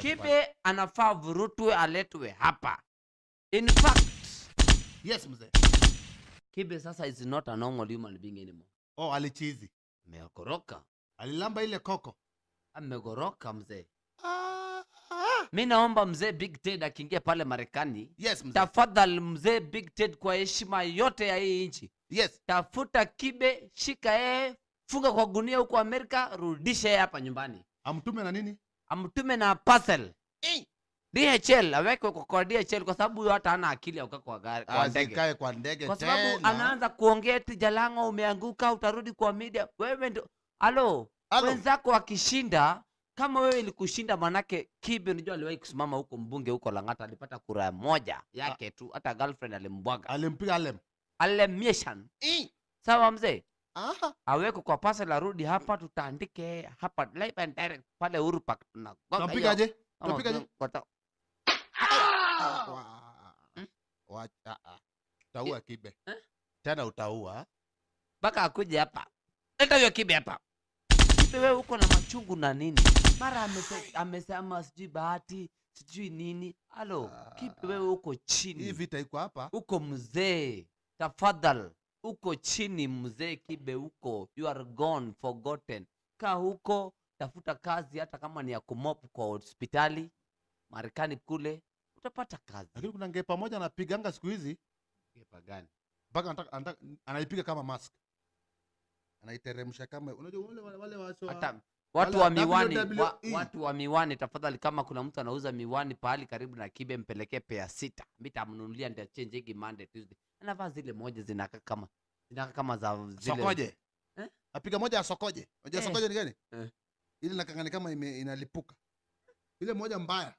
Kibe anafaa vurutwe aletwe hapa. In fact, yes mzee. Kibe sasa is not a normal human being anymore. Oh, alichizi. Amegoroka. Alilamba ile koko. Amegoroka mzee. Mimi naomba mzee Big Ted akiingia pale Marekani. Yes mzee. Tafadhali mzee Big Ted kwa heshima yote ya hii nchi. Yes. Tafuta Kibe, shika yeye, funga kwa gunia huko Amerika, rudisha yeye hapa nyumbani. Amtume na nini? Amtume na parcel. DHL aweke kwa DHL kwa sababu huyo hata hana akili ya kukaa kwa gari kwa ndege. Asikae kwa ndege Kwa sababu anaanza kuongea eti Jalango umeanguka utarudi kwa media. Wewe ndio wenzako wakishinda kama wewe ilikushinda manake Kibe unajua aliwahi kusimama huko mbunge huko Lang'ata alipata kura moja yake tu hata girlfriend alimbwaga. Alimpiga Alemieshan. Sawa mzee? Aweko kwa parcel arudi hapa tutaandike hapa live and direct pale Uhuru Park tunagonga. Tunapigaje? Tunapigaje? Utaua Kibe. Tena utaua. Baka akuje hapa. Leta hiyo Kibe hapa. Kibe wewe uko na machungu na nini? Mara amesema sijui bahati, sijui nini. Halo, Kibe wewe uko chini. Hii vita iko hapa. Uko mzee. Tafadhali. Uko chini mzee Kibe uko. You are gone, forgotten. Kaa huko, tafuta kazi hata kama ni ya kumop kwa hospitali. Marekani kule utapata kazi. Lakini kuna ngepa moja anapiganga siku hizi. Ngepa gani? Mpaka anaipiga kama mask. Anaiteremsha kama unajua wale hata watu wa miwani watu wa miwani tafadhali kama kuna mtu anauza miwani pahali karibu na Kibe mpelekee pea 6. Nitamnunulia ndio change hiki Monday Tuesday. Anavaa zile moja zinakaa kama za zile Sokoje. Apiga moja ya Sokoje. Unajua Sokoje ni gani? Ile nakangani kama inalipuka. Ile moja mbaya.